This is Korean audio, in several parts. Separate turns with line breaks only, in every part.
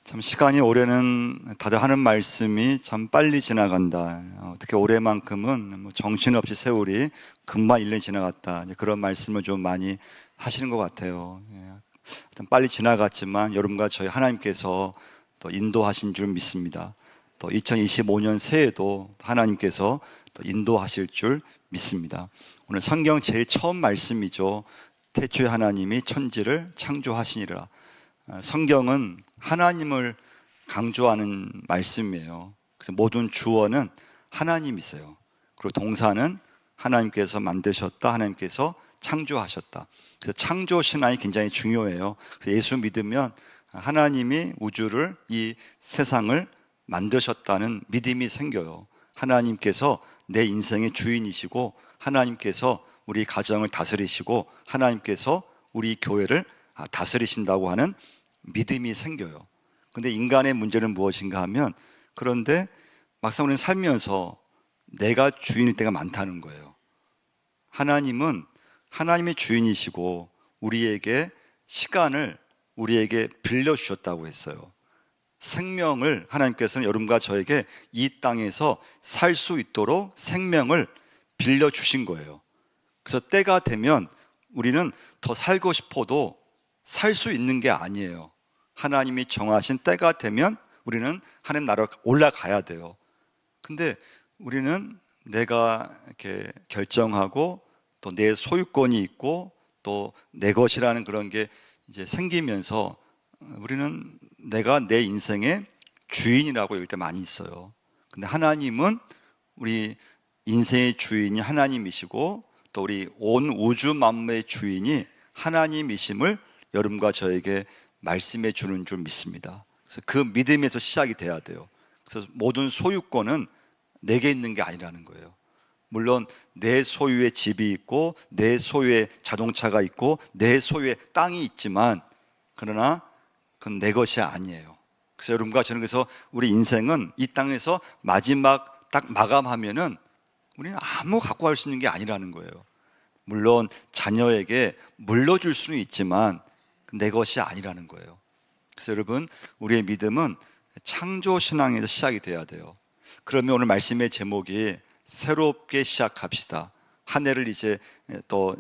참 시간이 올해는 다들 하는 말씀이 참 빨리 지나간다. 어떻게 올해만큼은 뭐 정신없이 세월이 금방 1년 지나갔다. 이제 그런 말씀을 좀 많이 하시는 것 같아요. 하여튼 빨리 지나갔지만 여러분과 저희 하나님께서 또 인도하신 줄 믿습니다. 또 2025년 새해도 하나님께서 또 인도하실 줄 믿습니다. 오늘 성경 제일 처음 말씀이죠. 태초에 하나님이 천지를 창조하시니라. 성경은 하나님을 강조하는 말씀이에요. 그래서 모든 주어는 하나님이세요. 그리고 동사는 하나님께서 만드셨다, 하나님께서 창조하셨다. 그래서 창조 신앙이 굉장히 중요해요. 그래서 예수 믿으면 하나님이 우주를, 이 세상을 만드셨다는 믿음이 생겨요. 하나님께서 내 인생의 주인이시고, 하나님께서 우리 가정을 다스리시고, 하나님께서 우리 교회를 다스리신다고 하는 믿음이 생겨요. 근데 인간의 문제는 무엇인가 하면, 그런데 막상 우리는 살면서 내가 주인일 때가 많다는 거예요. 하나님은 하나님의 주인이시고 우리에게 시간을 우리에게 빌려주셨다고 했어요. 생명을 하나님께서는 여러분과 저에게 이 땅에서 살 수 있도록 생명을 빌려주신 거예요. 그래서 때가 되면 우리는 더 살고 싶어도 살 수 있는 게 아니에요. 하나님이 정하신 때가 되면 우리는 하나님 나라로 올라가야 돼요. 근데 우리는 내가 이렇게 결정하고 또 내 소유권이 있고 또 내 것이라는 그런 게 이제 생기면서 우리는 내가 내 인생의 주인이라고 여길 때 많이 있어요. 근데 하나님은 우리 인생의 주인이 하나님이시고 또 우리 온 우주 만물의 주인이 하나님이심을 여러분과 저에게 말씀해 주는 줄 믿습니다. 그래서 그 믿음에서 시작이 돼야 돼요. 그래서 모든 소유권은 내게 있는 게 아니라는 거예요. 물론 내 소유의 집이 있고 내 소유의 자동차가 있고 내 소유의 땅이 있지만, 그러나 그건 내 것이 아니에요. 그래서 여러분과 저는, 그래서 우리 인생은 이 땅에서 마지막 딱 마감하면은 우리는 아무 갖고 갈 수 있는 게 아니라는 거예요. 물론 자녀에게 물려줄 수는 있지만 내 것이 아니라는 거예요. 그래서 여러분, 우리의 믿음은 창조 신앙에서 시작이 돼야 돼요. 그러면 오늘 말씀의 제목이 새롭게 시작합시다. 한 해를 이제 또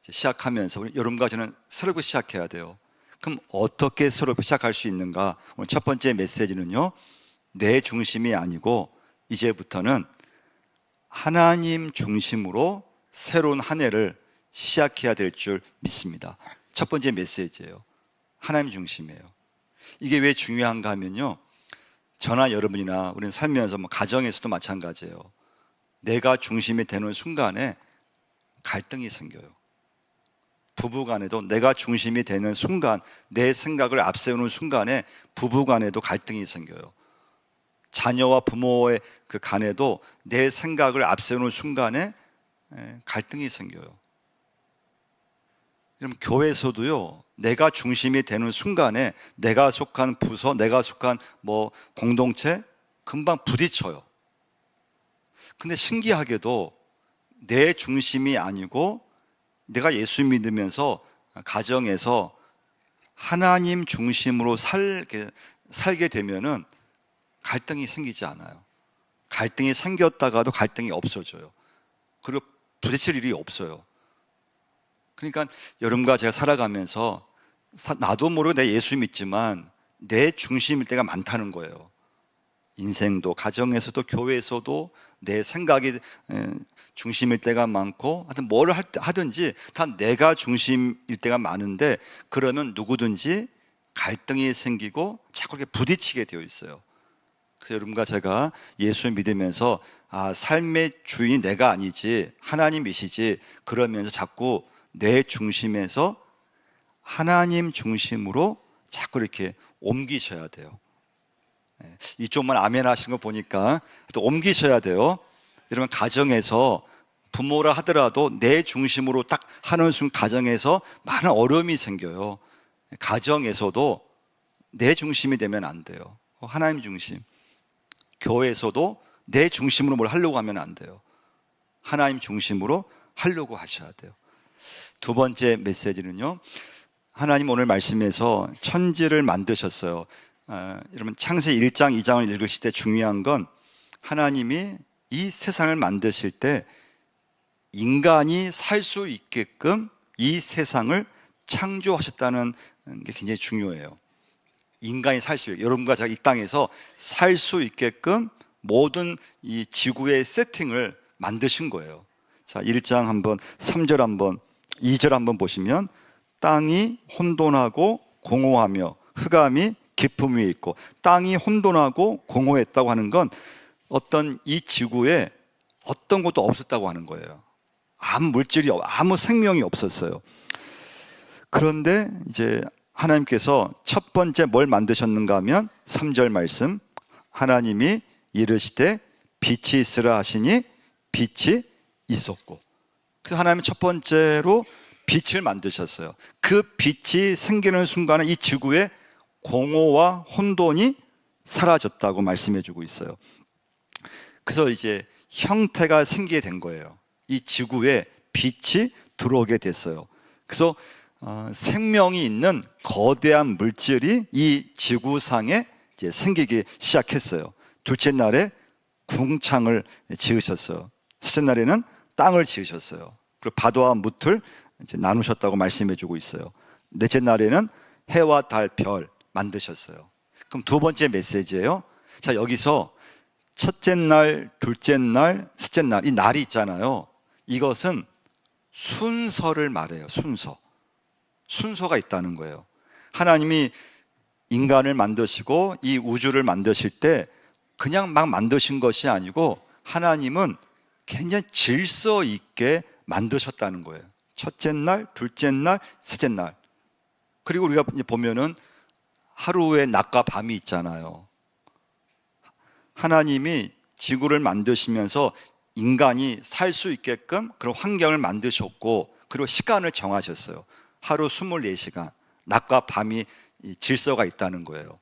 시작하면서 여러분과 저는 새롭게 시작해야 돼요. 그럼 어떻게 새롭게 시작할 수 있는가? 오늘 첫 번째 메시지는요, 내 중심이 아니고 이제부터는 하나님 중심으로 새로운 한 해를 시작해야 될 줄 믿습니다. 첫 번째 메시지예요. 하나님 중심이에요. 이게 왜 중요한가 하면요, 저나 여러분이나 우리는 살면서 가정에서도 마찬가지예요. 내가 중심이 되는 순간에 갈등이 생겨요. 부부간에도 내가 중심이 되는 순간, 내 생각을 앞세우는 순간에 부부간에도 갈등이 생겨요. 자녀와 부모의 그 간에도 내 생각을 앞세우는 순간에 갈등이 생겨요. 그럼 교회에서도요, 내가 중심이 되는 순간에 내가 속한 부서, 내가 속한 공동체 금방 부딪혀요. 근데 신기하게도 내 중심이 아니고 내가 예수 믿으면서 가정에서 하나님 중심으로 살게 되면은 갈등이 생기지 않아요. 갈등이 생겼다가도 갈등이 없어져요. 그리고 부딪힐 일이 없어요. 그러니까 여러분과 제가 살아가면서 나도 모르게 내 예수 믿지만 내 중심일 때가 많다는 거예요. 인생도, 가정에서도, 교회에서도 내 생각이 중심일 때가 많고, 하여튼 뭘 하든지 다 내가 중심일 때가 많은데, 그러면 누구든지 갈등이 생기고 자꾸 이렇게 부딪히게 되어 있어요. 그래서 여러분과 제가 예수 믿으면서 삶의 주인이 내가 아니지 하나님이시지, 그러면서 자꾸 내 중심에서 하나님 중심으로 자꾸 이렇게 옮기셔야 돼요. 이쪽만 아멘 하시는 거 보니까 또 옮기셔야 돼요. 여러분, 가정에서 부모라 하더라도 내 중심으로 딱 하는 순간 가정에서 많은 어려움이 생겨요. 가정에서도 내 중심이 되면 안 돼요. 하나님 중심. 교회에서도 내 중심으로 뭘 하려고 하면 안 돼요. 하나님 중심으로 하려고 하셔야 돼요. 두 번째 메시지는요, 하나님 오늘 말씀에서 천지를 만드셨어요. 여러분 창세기 1장, 2장을 읽으실 때 중요한 건 하나님이 이 세상을 만드실 때 인간이 살 수 있게끔 이 세상을 창조하셨다는 게 굉장히 중요해요. 인간이 살 수 있게, 여러분과 제가 이 땅에서 살 수 있게끔 모든 이 지구의 세팅을 만드신 거예요. 자, 1장 한번 3절 한번 2절 한번 보시면 땅이 혼돈하고 공허하며 흑암이 깊음 위에 있고, 땅이 혼돈하고 공허했다고 하는 건 어떤 이 지구에 어떤 것도 없었다고 하는 거예요. 아무 물질이, 아무 생명이 없었어요. 그런데 이제 하나님께서 첫 번째 뭘 만드셨는가 하면 3절 말씀, 하나님이 이르시되 빛이 있으라 하시니 빛이 있었고. 그래서 하나님은 첫 번째로 빛을 만드셨어요. 그 빛이 생기는 순간에 이 지구에 공허와 혼돈이 사라졌다고 말씀해 주고 있어요. 그래서 이제 형태가 생기게 된 거예요. 이 지구에 빛이 들어오게 됐어요. 그래서 생명이 있는 거대한 물질이 이 지구상에 이제 생기기 시작했어요. 둘째 날에 궁창을 지으셨어요. 셋째 날에는 땅을 지으셨어요. 그리고 바다와 뭇을 이제 나누셨다고 말씀해 주고 있어요. 넷째 날에는 해와 달, 별 만드셨어요. 그럼 두 번째 메시지예요. 자, 여기서 첫째 날, 둘째 날, 셋째 날, 이 날이 있잖아요. 이것은 순서를 말해요. 순서가 있다는 거예요. 하나님이 인간을 만드시고 이 우주를 만드실 때 그냥 막 만드신 것이 아니고 하나님은 굉장히 질서 있게 만드셨다는 거예요. 첫째 날, 둘째 날, 셋째 날. 그리고 우리가 보면은 하루에 낮과 밤이 있잖아요. 하나님이 지구를 만드시면서 인간이 살 수 있게끔 그런 환경을 만드셨고, 그리고 시간을 정하셨어요. 하루 24시간, 낮과 밤이 질서가 있다는 거예요.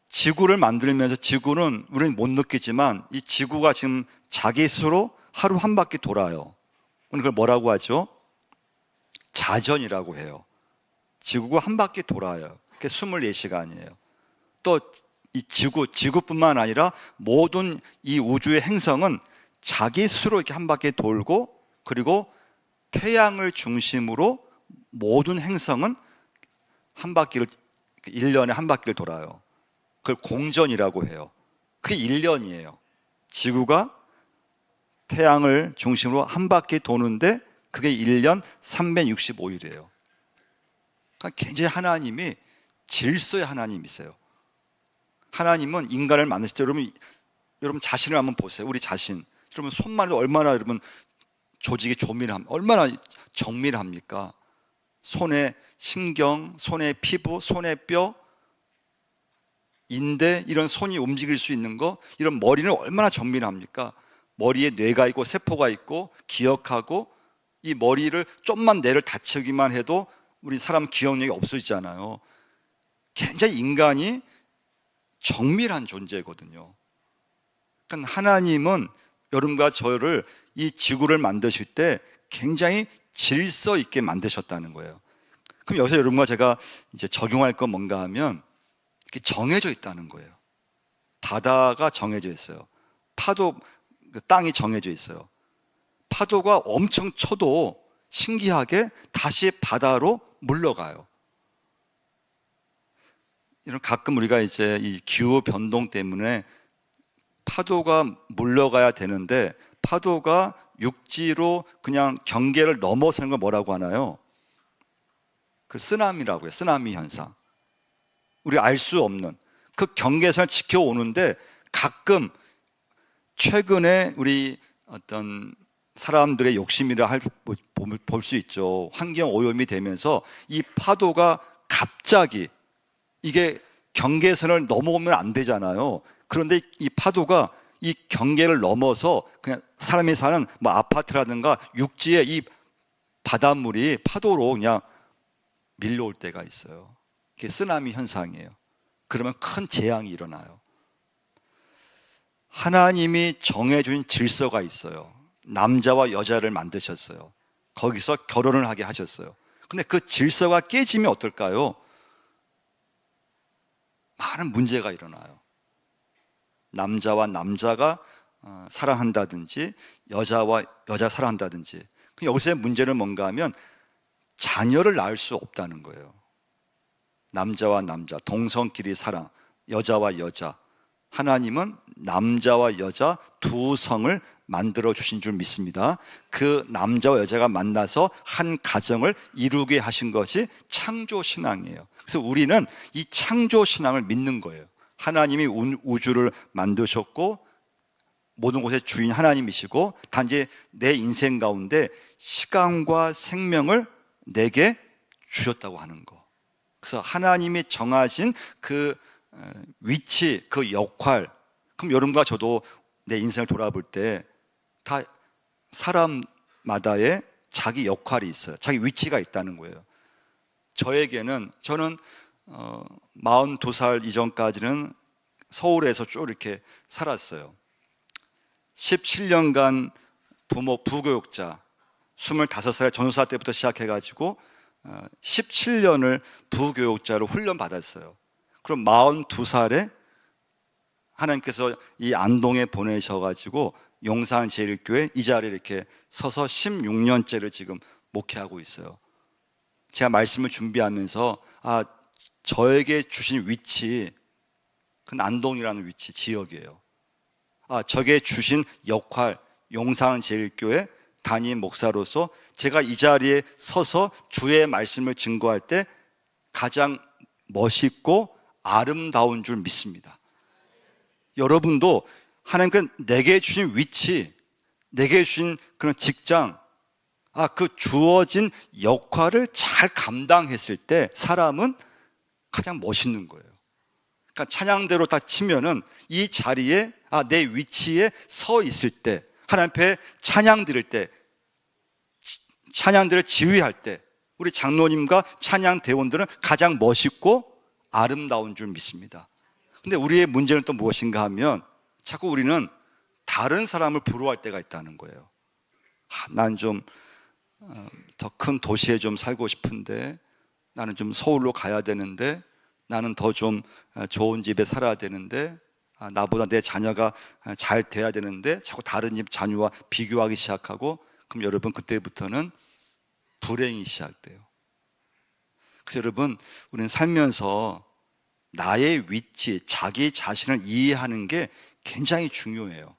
지구를 만들면서 지구는 우리는 못 느끼지만 이 지구가 지금 자기 스스로 하루 한 바퀴 돌아요. 그걸 뭐라고 하죠? 자전이라고 해요. 지구가 한 바퀴 돌아요. 그게 24시간이에요. 또 이 지구뿐만 아니라 모든 이 우주의 행성은 자기 스스로 이렇게 한 바퀴 돌고, 그리고 태양을 중심으로 모든 행성은 한 바퀴를, 1년에 한 바퀴를 돌아요. 그걸 공전이라고 해요. 그게 1년이에요. 지구가 태양을 중심으로 한 바퀴 도는데 그게 1년 365일이에요. 그러니까 굉장히 하나님이 질서의 하나님이세요. 하나님은 인간을 만드실 때 여러분 자신을 한번 보세요. 우리 자신. 여러분 손만 해도 얼마나 여러분 조직이 얼마나 정밀합니까? 손의 신경, 손의 피부, 손의 뼈, 인대, 이런 손이 움직일 수 있는 거, 이런 머리는 얼마나 정밀합니까? 머리에 뇌가 있고 세포가 있고 기억하고, 이 머리를 좀만 뇌를 다치기만 해도 우리 사람 기억력이 없어지잖아요. 굉장히 인간이 정밀한 존재거든요. 그러니까 하나님은 여러분과 저를 이 지구를 만드실 때 굉장히 질서 있게 만드셨다는 거예요. 그럼 여기서 여러분과 제가 이제 적용할 건 뭔가 하면 이렇게 정해져 있다는 거예요. 바다가 정해져 있어요. 파도, 땅이 정해져 있어요. 파도가 엄청 쳐도 신기하게 다시 바다로 물러가요. 이런 가끔 우리가 이제 이 기후 변동 때문에 파도가 물러가야 되는데 파도가 육지로 그냥 경계를 넘어서는 걸 뭐라고 하나요? 그 쓰나미라고 해요. 쓰나미 현상. 우리 알 수 없는 그 경계선을 지켜오는데, 가끔 최근에 우리 어떤 사람들의 욕심이라 볼 수 있죠. 환경 오염이 되면서 이 파도가 갑자기, 이게 경계선을 넘어오면 안 되잖아요. 그런데 이 파도가 이 경계를 넘어서 그냥 사람이 사는 뭐 아파트라든가 육지에 이 바닷물이 파도로 그냥 밀려올 때가 있어요. 그게 쓰나미 현상이에요. 그러면 큰 재앙이 일어나요. 하나님이 정해준 질서가 있어요. 남자와 여자를 만드셨어요. 거기서 결혼을 하게 하셨어요. 근데 그 질서가 깨지면 어떨까요? 많은 문제가 일어나요. 남자와 남자가 사랑한다든지 여자와 여자 사랑한다든지. 여기서의 문제는 뭔가 하면 자녀를 낳을 수 없다는 거예요. 남자와 남자, 동성끼리 사랑, 여자와 여자. 하나님은 남자와 여자 두 성을 만들어 주신 줄 믿습니다. 그 남자와 여자가 만나서 한 가정을 이루게 하신 것이 창조 신앙이에요. 그래서 우리는 이 창조 신앙을 믿는 거예요. 하나님이 우주를 만드셨고 모든 곳의 주인 하나님이시고 단지 내 인생 가운데 시간과 생명을 내게 주셨다고 하는 거. 그래서 하나님이 정하신 그 위치, 그 역할. 그럼 여러분과 저도 내 인생을 돌아볼 때 다 사람마다의 자기 역할이 있어요. 자기 위치가 있다는 거예요. 저는 42살 이전까지는 서울에서 쭉 이렇게 살았어요. 17년간 부교육자, 25살에 전도사 때부터 시작해가지고 17년을 부교육자로 훈련받았어요. 그럼 42살에 하나님께서 이 안동에 보내셔가지고 용산제일교회 이 자리에 이렇게 서서 16년째를 지금 목회하고 있어요. 제가 말씀을 준비하면서 저에게 주신 위치, 그건 안동이라는 위치, 지역이에요. 저에게 주신 역할, 용산제일교회 담임 목사로서 제가 이 자리에 서서 주의 말씀을 증거할 때 가장 멋있고 아름다운 줄 믿습니다. 여러분도 하나님께 내게 주신 위치, 내게 주신 그런 직장, 그 주어진 역할을 잘 감당했을 때 사람은 가장 멋있는 거예요. 그러니까 찬양대로 다 치면은 이 자리에 내 위치에 서 있을 때, 하나님 앞에 찬양 드릴 때, 찬양들을 지휘할 때 우리 장로님과 찬양 대원들은 가장 멋있고 아름다운 줄 믿습니다. 근데 우리의 문제는 또 무엇인가 하면 자꾸 우리는 다른 사람을 부러워할 때가 있다는 거예요. 난 좀 더 큰 도시에 좀 살고 싶은데, 나는 좀 서울로 가야 되는데, 나는 더 좀 좋은 집에 살아야 되는데, 나보다 내 자녀가 잘 돼야 되는데 자꾸 다른 집 자녀와 비교하기 시작하고, 그럼 여러분 그때부터는 불행이 시작돼요. 그래서 여러분, 우리는 살면서 나의 위치, 자기 자신을 이해하는 게 굉장히 중요해요.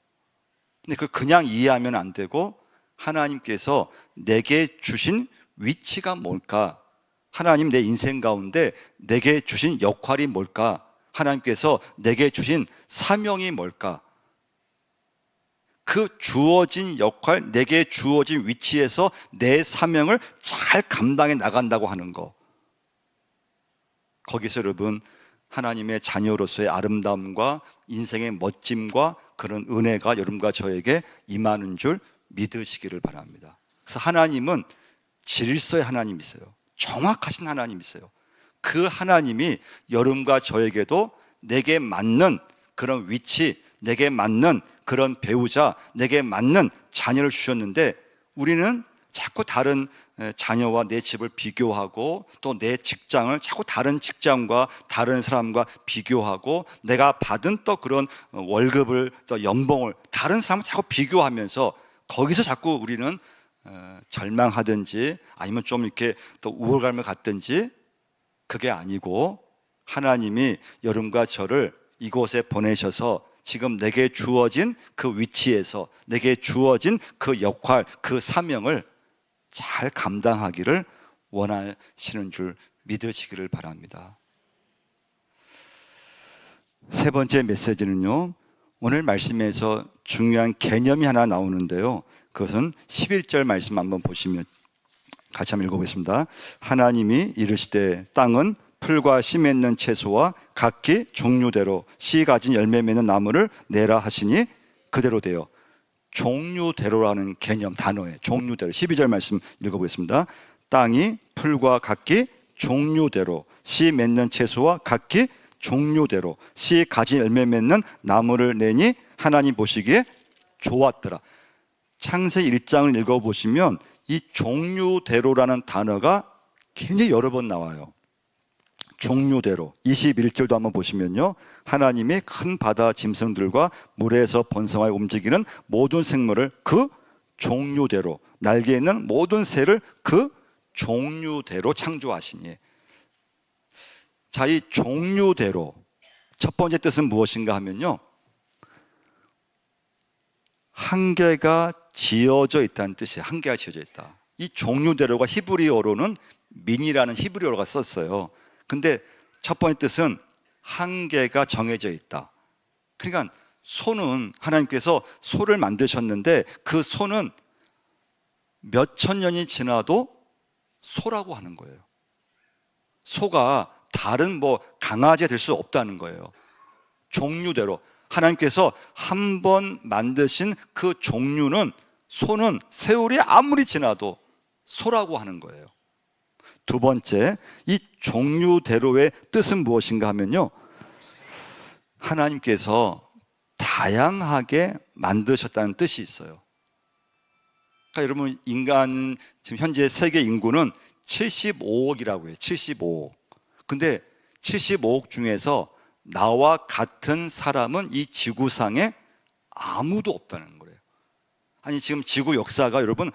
근데 그걸 그냥 이해하면 안 되고, 하나님께서 내게 주신 위치가 뭘까? 하나님 내 인생 가운데 내게 주신 역할이 뭘까? 하나님께서 내게 주신 사명이 뭘까? 그 주어진 역할, 내게 주어진 위치에서 내 사명을 잘 감당해 나간다고 하는 거. 거기서 여러분, 하나님의 자녀로서의 아름다움과 인생의 멋짐과 그런 은혜가 여러분과 저에게 임하는 줄 믿으시기를 바랍니다. 그래서 하나님은 질서의 하나님이세요. 정확하신 하나님이세요. 그 하나님이 여러분과 저에게도 내게 맞는 그런 위치, 내게 맞는 그런 배우자, 내게 맞는 자녀를 주셨는데, 우리는 자꾸 다른 자녀와 내 집을 비교하고 또 내 직장을 자꾸 다른 직장과 다른 사람과 비교하고, 내가 받은 또 그런 월급을 또 연봉을 다른 사람과 자꾸 비교하면서 거기서 자꾸 우리는 절망하든지 아니면 좀 이렇게 또 우월감을 갖든지, 그게 아니고 하나님이 여러분과 저를 이곳에 보내셔서 지금 내게 주어진 그 위치에서 내게 주어진 그 역할, 그 사명을 잘 감당하기를 원하시는 줄 믿으시기를 바랍니다. 세 번째 메시지는요, 오늘 말씀에서 중요한 개념이 하나 나오는데요, 그것은 11절 말씀 한번 보시면 같이 한번 읽어보겠습니다. 하나님이 이르시되 땅은 풀과 씨 맺는 채소와 각기 종류대로 씨 가진 열매 맺는 나무를 내라 하시니 그대로 되어. 종류대로라는 개념, 단어에 종류대로. 12절 말씀 읽어보겠습니다. 땅이 풀과 각기 종류대로 씨 맺는 채소와 각기 종류대로 씨 가진 열매 맺는 나무를 내니 하나님 보시기에 좋았더라. 창세기 1장을 읽어보시면 이 종류대로라는 단어가 굉장히 여러 번 나와요. 종류대로 21절도 한번 보시면요, 하나님이 큰 바다 짐승들과 물에서 번성하여 움직이는 모든 생물을 그 종류대로, 날개 있는 모든 새를 그 종류대로 창조하시니. 자, 이 종류대로 첫 번째 뜻은 무엇인가 하면요, 한계가 지어져 있다는 뜻이에요. 한계가 지어져 있다. 이 종류대로가 히브리어로는 민이라는 히브리어가 썼어요. 근데 첫 번째 뜻은 한계가 정해져 있다. 그러니까 소는, 하나님께서 소를 만드셨는데 그 소는 몇 천 년이 지나도 소라고 하는 거예요. 소가 다른 강아지가 될 수 없다는 거예요. 종류대로 하나님께서 한 번 만드신 그 종류는, 소는 세월이 아무리 지나도 소라고 하는 거예요. 두 번째, 이 종류대로의 뜻은 무엇인가 하면요, 하나님께서 다양하게 만드셨다는 뜻이 있어요. 그러니까 여러분, 인간은 지금 현재 세계 인구는 75억이라고 해요. 75억. 근데 75억 중에서 나와 같은 사람은 이 지구상에 아무도 없다는 거예요. 아니, 지금 지구 역사가 여러분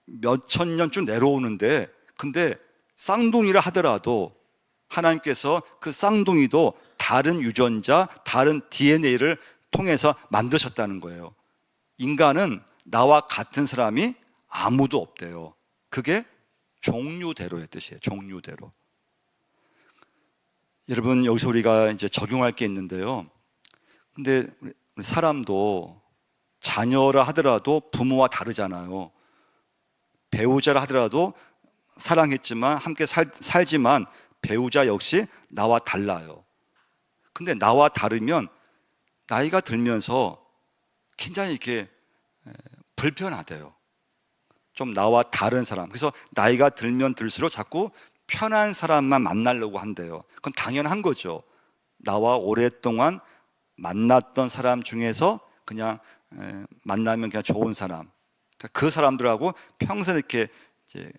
몇천 년 쭉 내려오는데, 근데 쌍둥이라 하더라도 하나님께서 그 쌍둥이도 다른 유전자, 다른 DNA를 통해서 만드셨다는 거예요. 인간은 나와 같은 사람이 아무도 없대요. 그게 종류대로의 뜻이에요. 종류대로. 여러분, 여기서 우리가 이제 적용할 게 있는데요. 근데 사람도 자녀라 하더라도 부모와 다르잖아요. 배우자라 하더라도 사랑했지만 함께 살지만 배우자 역시 나와 달라요. 근데 나와 다르면 나이가 들면서 굉장히 이렇게 불편하대요. 좀 나와 다른 사람. 그래서 나이가 들면 들수록 자꾸 편한 사람만 만나려고 한대요. 그건 당연한 거죠. 나와 오랫동안 만났던 사람 중에서 그냥 만나면 그냥 좋은 사람, 그 사람들하고 평생 이렇게 이제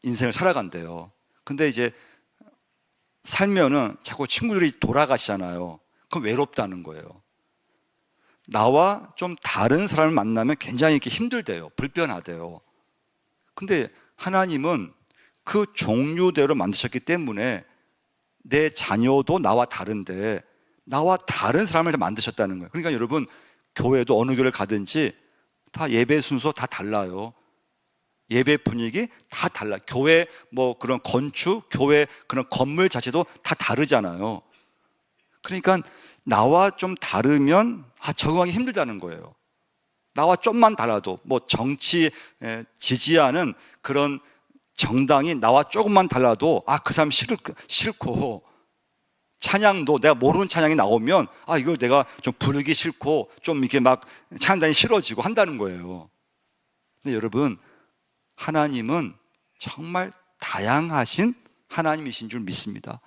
인생을 살아간대요. 근데 이제 살면은 자꾸 친구들이 돌아가시잖아요. 그럼 외롭다는 거예요. 나와 좀 다른 사람을 만나면 굉장히 이렇게 힘들대요. 불편하대요. 근데 하나님은 그 종류대로 만드셨기 때문에 내 자녀도 나와 다른데 나와 다른 사람을 만드셨다는 거예요. 그러니까 여러분, 교회도 어느 교회를 가든지 다 예배 순서 다 달라요. 예배 분위기 다 달라. 교회 그런 건축, 교회 그런 건물 자체도 다 다르잖아요. 그러니까 나와 좀 다르면 적응하기 힘들다는 거예요. 나와 좀만 달라도 정치 지지하는 그런 정당이 나와 조금만 달라도 그 사람 싫고, 찬양도 내가 모르는 찬양이 나오면 이걸 내가 좀 부르기 싫고 좀 이렇게 막 찬양단이 싫어지고 한다는 거예요. 근데 여러분, 하나님은 정말 다양하신 하나님이신 줄 믿습니다.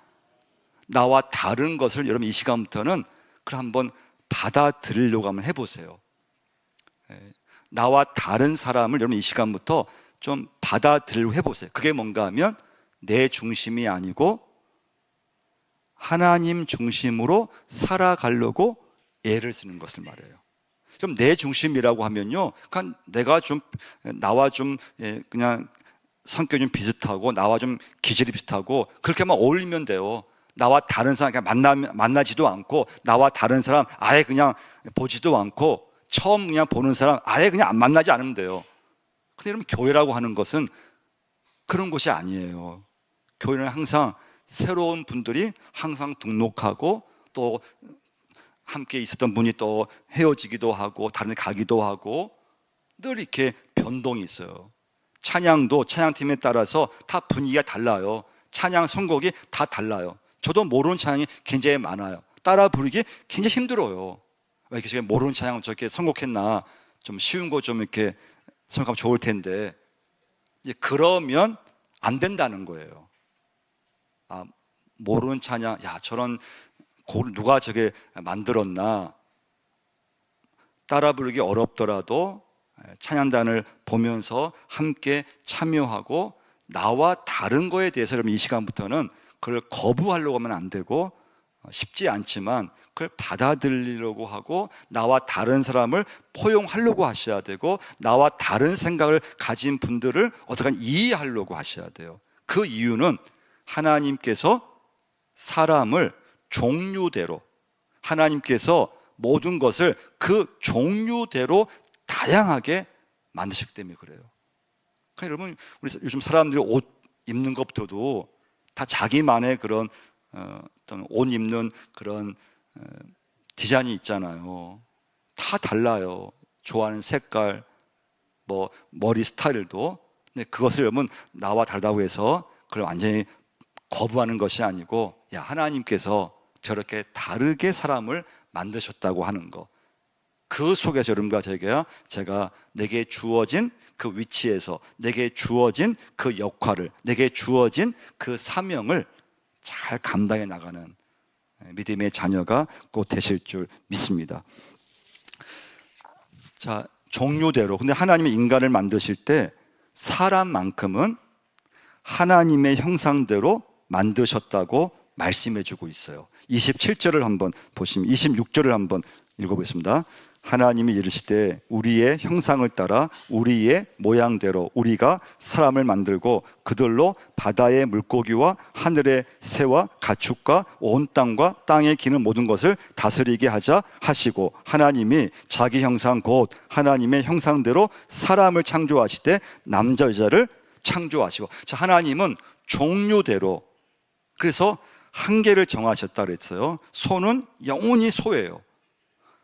나와 다른 것을 여러분 이 시간부터는 그럼 한번 받아들이려고 한번 해보세요. 나와 다른 사람을 여러분 이 시간부터 좀 받아들이려고 해보세요. 그게 뭔가 하면 내 중심이 아니고 하나님 중심으로 살아가려고 애를 쓰는 것을 말해요. 그럼 내 중심이라고 하면요, 그러니까 내가 좀 나와 좀 그냥 성격이 좀 비슷하고 나와 좀 기질이 비슷하고 그렇게만 어울리면 돼요. 나와 다른 사람 그냥 만나지도 않고, 나와 다른 사람 아예 그냥 보지도 않고, 처음 그냥 보는 사람 아예 그냥 안 만나지 않으면 돼요. 근데 여러분, 교회라고 하는 것은 그런 곳이 아니에요. 교회는 항상 새로운 분들이 항상 등록하고, 또 함께 있었던 분이 또 헤어지기도 하고 다른 데 가기도 하고, 늘 이렇게 변동이 있어요. 찬양도 찬양팀에 따라서 다 분위기가 달라요. 찬양 선곡이 다 달라요. 저도 모르는 찬양이 굉장히 많아요. 따라 부르기 굉장히 힘들어요. 왜 이렇게 제가 모르는 찬양을 저렇게 선곡했나, 좀 쉬운 거 좀 이렇게 선곡하면 좋을 텐데, 이제 그러면 안 된다는 거예요. 모르는 찬양, 저런 곡을 누가 저게 만들었나. 따라 부르기 어렵더라도 찬양단을 보면서 함께 참여하고 나와 다른 거에 대해서 여러분 이 시간부터는 그걸 거부하려고 하면 안 되고 쉽지 않지만 그걸 받아들이려고 하고 나와 다른 사람을 포용하려고 하셔야 되고 나와 다른 생각을 가진 분들을 어떻게 이해하려고 하셔야 돼요. 그 이유는 하나님께서 사람을 종류대로, 하나님께서 모든 것을 그 종류대로 다양하게 만드셨기 때문에 그래요. 그러니까 여러분, 우리 요즘 사람들이 옷 입는 것부터도 다 자기만의 그런 어떤 옷 입는 그런 디자인이 있잖아요. 다 달라요. 좋아하는 색깔, 뭐 머리 스타일도. 근데 그것을 여러분 나와 다르다고 해서 그걸 완전히 거부하는 것이 아니고, 야, 하나님께서 저렇게 다르게 사람을 만드셨다고 하는 거, 그 속에서 여러분과 제가 내게 주어진 그 위치에서 내게 주어진 그 역할을, 내게 주어진 그 사명을 잘 감당해 나가는 믿음의 자녀가 꼭 되실 줄 믿습니다. 자, 종류대로. 근데 하나님이 인간을 만드실 때 사람만큼은 하나님의 형상대로 만드셨다고 말씀해 주고 있어요. 27절을 한번 보시면, 26절을 한번 읽어보겠습니다. 하나님이 이르시되 우리의 형상을 따라 우리의 모양대로 우리가 사람을 만들고 그들로 바다의 물고기와 하늘의 새와 가축과 온 땅과 땅에 기는 모든 것을 다스리게 하자 하시고, 하나님이 자기 형상 곧 하나님의 형상대로 사람을 창조하시되 남자 여자를 창조하시고. 자, 하나님은 종류대로, 그래서 한계를 정하셨다 그랬어요. 소는 영원히 소예요.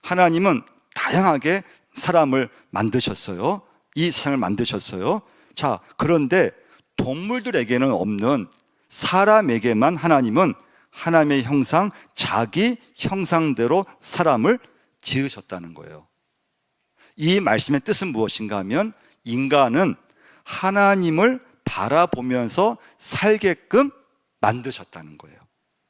하나님은 다양하게 사람을 만드셨어요. 이 세상을 만드셨어요. 자, 그런데 동물들에게는 없는 사람에게만 하나님은 하나님의 형상, 자기 형상대로 사람을 지으셨다는 거예요. 이 말씀의 뜻은 무엇인가 하면, 인간은 하나님을 바라보면서 살게끔 만드셨다는 거예요.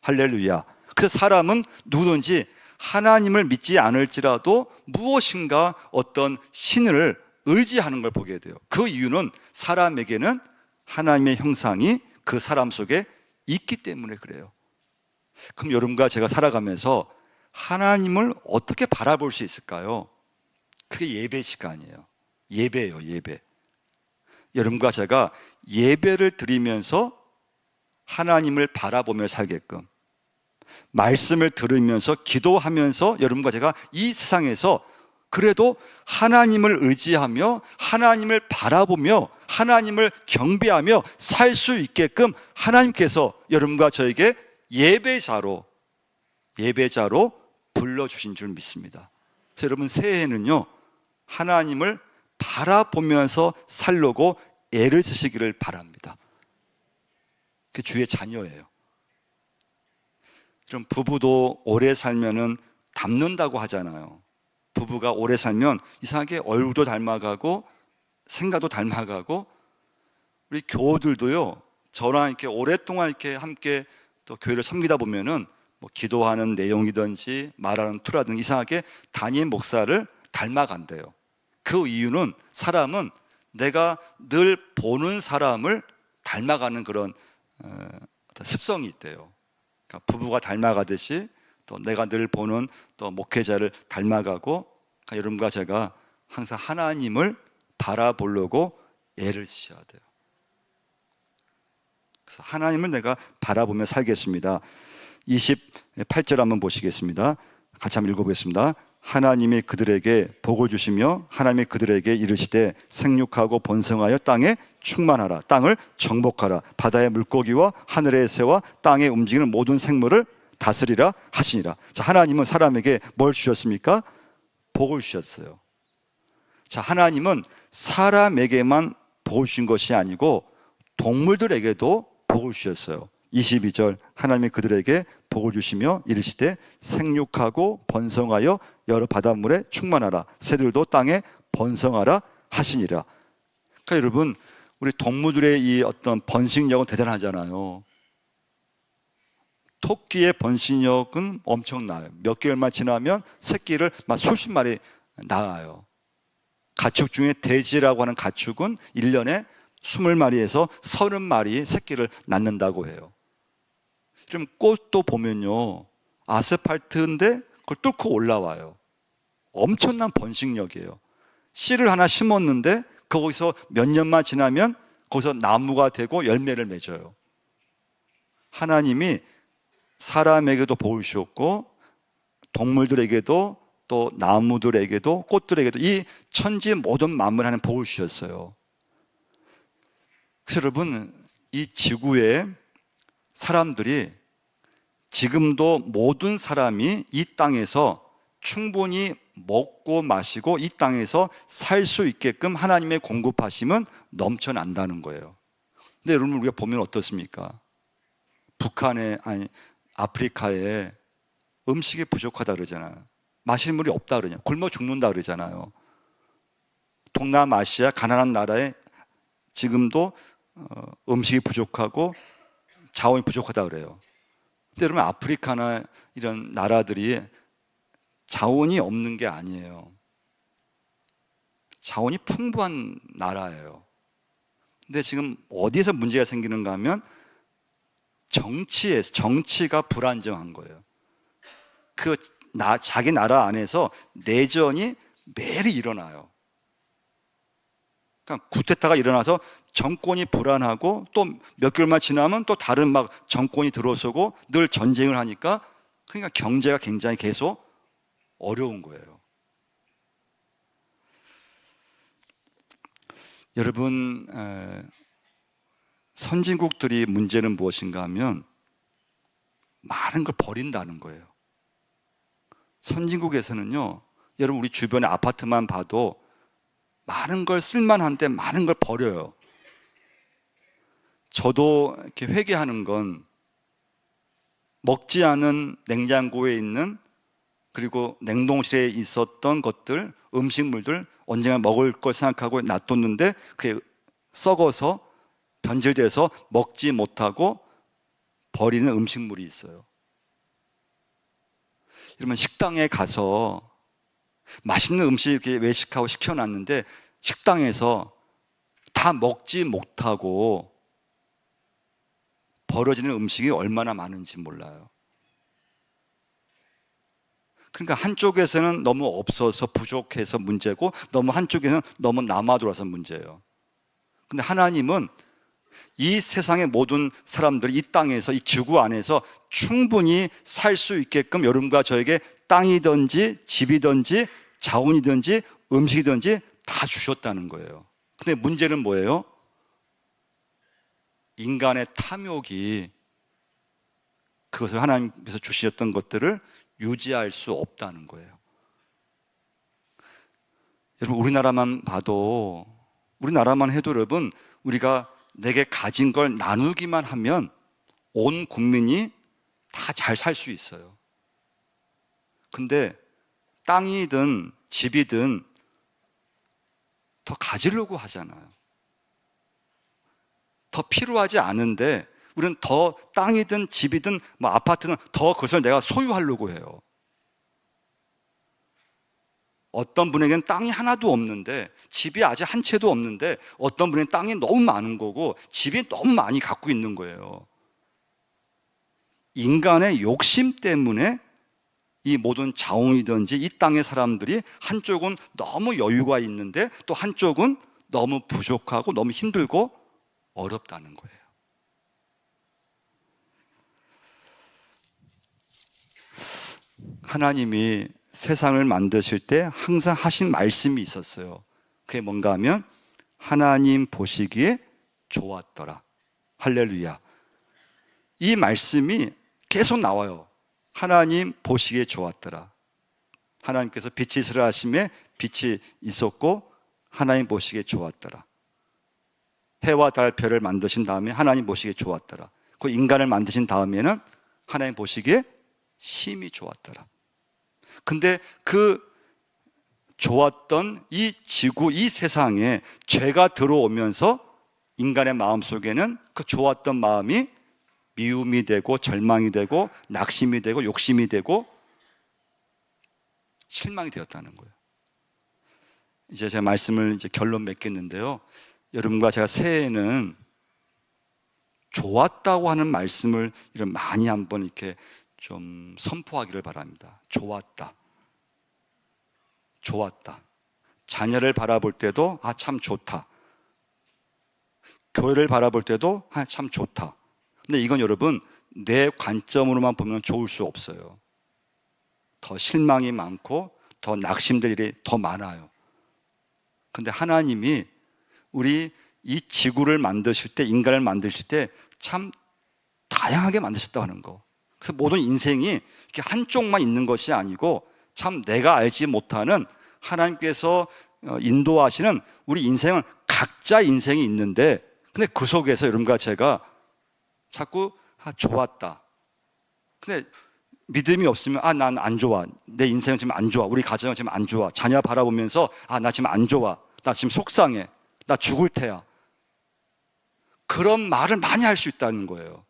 할렐루야. 그래서 사람은 누구든지 하나님을 믿지 않을지라도 무엇인가 어떤 신을 의지하는 걸 보게 돼요. 그 이유는 사람에게는 하나님의 형상이 그 사람 속에 있기 때문에 그래요. 그럼 여러분과 제가 살아가면서 하나님을 어떻게 바라볼 수 있을까요? 그게 예배 시간이에요. 예배예요, 예배. 여러분과 제가 예배를 드리면서 하나님을 바라보며 살게끔, 말씀을 들으면서 기도하면서 여러분과 제가 이 세상에서 그래도 하나님을 의지하며 하나님을 바라보며 하나님을 경배하며 살 수 있게끔 하나님께서 여러분과 저에게 예배자로 불러주신 줄 믿습니다. 그래서 여러분, 새해에는요, 하나님을 바라보면서 살려고 애를 쓰시기를 바랍니다. 그 주의 자녀예요. 좀 부부도 오래 살면은 닮는다고 하잖아요. 부부가 오래 살면 이상하게 얼굴도 닮아가고 생각도 닮아가고, 우리 교우들도요, 저랑 이렇게 오랫동안 이렇게 함께 또 교회를 섬기다 보면은 뭐 기도하는 내용이든지 말하는 투라든지 이상하게 담임 목사를 닮아간대요. 그 이유는 사람은 내가 늘 보는 사람을 닮아가는 그런 습성이 있대요. 그러니까 부부가 닮아가듯이 또 내가 늘 보는 또 목회자를 닮아가고, 그러니까 여러분과 제가 항상 하나님을 바라보려고 애를 쓰셔야 돼요. 그래서 하나님을 내가 바라보며 살겠습니다. 28절 한번 보시겠습니다. 같이 한번 읽어보겠습니다. 하나님이 그들에게 복을 주시며 하나님이 그들에게 이르시되 생육하고 번성하여 땅에 충만하라. 땅을 정복하라. 바다의 물고기와 하늘의 새와 땅에 움직이는 모든 생물을 다스리라 하시니라. 자, 하나님은 사람에게 뭘 주셨습니까? 복을 주셨어요. 자, 하나님은 사람에게만 복을 주신 것이 아니고 동물들에게도 복을 주셨어요. 22절, 하나님이 그들에게 복을 주시며 이르시되 생육하고 번성하여 여러 바닷물에 충만하라. 새들도 땅에 번성하라 하시니라. 그러니까 여러분, 우리 동물들의 이 어떤 번식력은 대단하잖아요. 토끼의 번식력은 엄청나요. 몇 개월만 지나면 새끼를 막 수십 마리 낳아요. 가축 중에 돼지라고 하는 가축은 1년에 20마리에서 30마리 새끼를 낳는다고 해요. 좀 꽃도 보면요, 아스팔트인데 그걸 뚫고 올라와요. 엄청난 번식력이에요. 씨를 하나 심었는데 거기서 몇 년만 지나면 거기서 나무가 되고 열매를 맺어요. 하나님이 사람에게도 복을 주었고 동물들에게도 또 나무들에게도 꽃들에게도 이 천지 모든 만물 하는 복을 주셨어요. 그래서 여러분, 이 지구에 사람들이 지금도 모든 사람이 이 땅에서 충분히 먹고 마시고 이 땅에서 살 수 있게끔 하나님의 공급하심은 넘쳐난다는 거예요. 근데 여러분, 우리가 보면 어떻습니까? 북한에, 아니 아프리카에 음식이 부족하다 그러잖아요. 마실 물이 없다 그러냐, 굶어 죽는다 그러잖아요. 동남아시아 가난한 나라에 지금도 음식이 부족하고 자원이 부족하다 그래요. 근데 여러분, 아프리카나 이런 나라들이 자원이 없는 게 아니에요. 자원이 풍부한 나라예요. 근데 지금 어디에서 문제가 생기는가 하면 정치가 불안정한 거예요. 자기 나라 안에서 내전이 매일 일어나요. 그러니까 쿠데타가 일어나서 정권이 불안하고 또 몇 개월만 지나면 또 다른 막 정권이 들어서고 늘 전쟁을 하니까, 그러니까 경제가 굉장히 계속 어려운 거예요. 여러분, 선진국들이 문제는 무엇인가 하면 많은 걸 버린다는 거예요. 선진국에서는요, 여러분 우리 주변의 아파트만 봐도 많은 걸 쓸만한데 많은 걸 버려요. 저도 이렇게 회개하는 건 먹지 않은 냉장고에 있는, 그리고 냉동실에 있었던 것들, 음식물들 언젠가 먹을 걸 생각하고 놔뒀는데 그게 썩어서 변질돼서 먹지 못하고 버리는 음식물이 있어요. 여러분, 식당에 가서 맛있는 음식 이렇게 외식하고 시켜놨는데 식당에서 다 먹지 못하고 버려지는 음식이 얼마나 많은지 몰라요. 그러니까 한쪽에서는 너무 없어서 부족해서 문제고, 너무 한쪽에서는 너무 남아돌아서 문제예요. 근데 하나님은 이 세상의 모든 사람들이 이 땅에서, 이 지구 안에서 충분히 살 수 있게끔 여러분과 저에게 땅이든지 집이든지 자원이든지 음식이든지 다 주셨다는 거예요. 근데 문제는 뭐예요? 인간의 탐욕이 그것을, 하나님께서 주셨던 것들을 유지할 수 없다는 거예요. 여러분, 우리나라만 해도 여러분, 우리가 내게 가진 걸 나누기만 하면 온 국민이 다 잘 살 수 있어요. 근데 땅이든 집이든 더 가지려고 하잖아요. 더 필요하지 않은데 우리는 더 땅이든 집이든 뭐 아파트는 더 그것을 내가 소유하려고 해요. 어떤 분에게는 땅이 하나도 없는데, 집이 아직 한 채도 없는데, 어떤 분에게는 땅이 너무 많은 거고 집이 너무 많이 갖고 있는 거예요. 인간의 욕심 때문에 이 모든 자원이든지 이 땅의 사람들이 한쪽은 너무 여유가 있는데 또 한쪽은 너무 부족하고 너무 힘들고 어렵다는 거예요. 하나님이 세상을 만드실 때 항상 하신 말씀이 있었어요. 그게 뭔가 하면 하나님 보시기에 좋았더라. 할렐루야. 이 말씀이 계속 나와요. 하나님 보시기에 좋았더라. 하나님께서 빛이 있으라 하심에 빛이 있었고 하나님 보시기에 좋았더라. 해와 달 별을 만드신 다음에 하나님 보시기에 좋았더라. 그 인간을 만드신 다음에는 하나님 보시기에 심히 좋았더라. 근데 그 좋았던 이 지구, 이 세상에 죄가 들어오면서 인간의 마음속에는 그 좋았던 마음이 미움이 되고 절망이 되고 낙심이 되고 욕심이 되고 실망이 되었다는 거예요. 이제 제가 말씀을 결론 맺겠는데요. 여러분과 제가 새해에는 좋았다고 하는 말씀을 이런 많이 한번 이렇게 좀 선포하기를 바랍니다. 좋았다. 좋았다. 자녀를 바라볼 때도 참 좋다. 교회를 바라볼 때도 참 좋다. 근데 이건 여러분 내 관점으로만 보면 좋을 수 없어요. 더 실망이 많고 더 낙심될 일이 더 많아요. 근데 하나님이 우리 이 지구를 만드실 때, 인간을 만드실 때 참 다양하게 만드셨다고 하는 거. 그래서 모든 인생이 이렇게 한쪽만 있는 것이 아니고 참 내가 알지 못하는 하나님께서 인도하시는 우리 인생은 각자 인생이 있는데, 근데 그 속에서 여러분과 제가 자꾸 좋았다. 근데 믿음이 없으면 난 안 좋아. 내 인생은 지금 안 좋아. 우리 가정은 지금 안 좋아. 자녀 바라보면서 나 지금 안 좋아. 나 지금 속상해. 나 죽을 테야. 그런 말을 많이 할 수 있다는 거예요.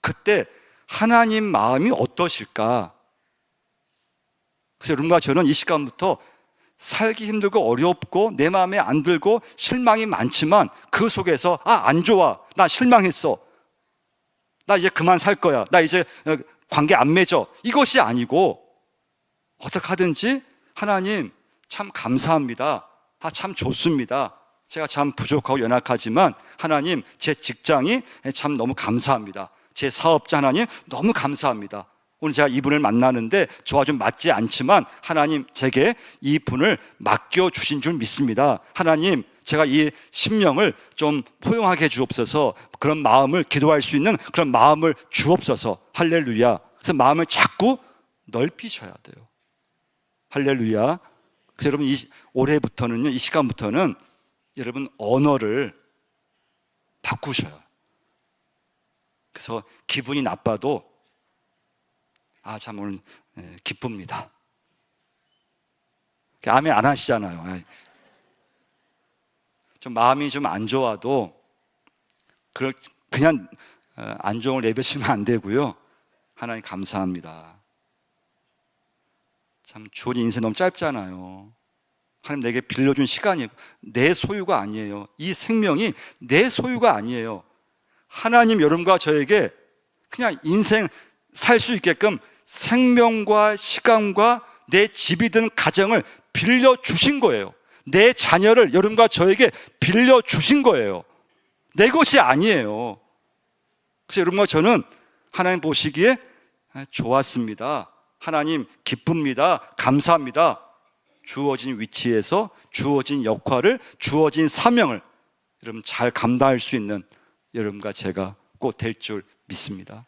그때 하나님 마음이 어떠실까? 그래서 여러분과 저는 이 시간부터 살기 힘들고 어렵고 내 마음에 안 들고 실망이 많지만 그 속에서 안 좋아. 나 실망했어. 나 이제 그만 살 거야. 나 이제 관계 안 맺어. 이것이 아니고 어떻게 하든지 하나님 참 감사합니다. 참 좋습니다. 제가 참 부족하고 연약하지만 하나님 제 직장이 참 너무 감사합니다. 제 사업자 하나님 너무 감사합니다. 오늘 제가 이분을 만나는데 저와 좀 맞지 않지만 하나님 제게 이분을 맡겨주신 줄 믿습니다. 하나님 제가 이 심령을 좀 포용하게 주옵소서. 그런 마음을 기도할 수 있는 그런 마음을 주옵소서. 할렐루야. 그래서 마음을 자꾸 넓히셔야 돼요. 할렐루야. 그래서 여러분 올해부터는요, 이 시간부터는 여러분 언어를 바꾸셔요. 그래서 기분이 나빠도 참 오늘 기쁩니다. 아멘 안 하시잖아요. 좀 마음이 좀 안 좋아도 그냥 안정을 내뱉으면 안 되고요. 하나님 감사합니다. 참 주어진 인생 너무 짧잖아요. 하나님 내게 빌려준 시간이 내 소유가 아니에요. 이 생명이 내 소유가 아니에요. 하나님 여러분과 저에게 그냥 인생 살 수 있게끔 생명과 시간과 내 집이든 가정을 빌려주신 거예요. 내 자녀를 여러분과 저에게 빌려주신 거예요. 내 것이 아니에요. 그래서 여러분과 저는 하나님 보시기에 좋았습니다. 하나님 기쁩니다. 감사합니다. 주어진 위치에서 주어진 역할을, 주어진 사명을 여러분 잘 감당할 수 있는 여러분과 제가 꼭 될 줄 믿습니다.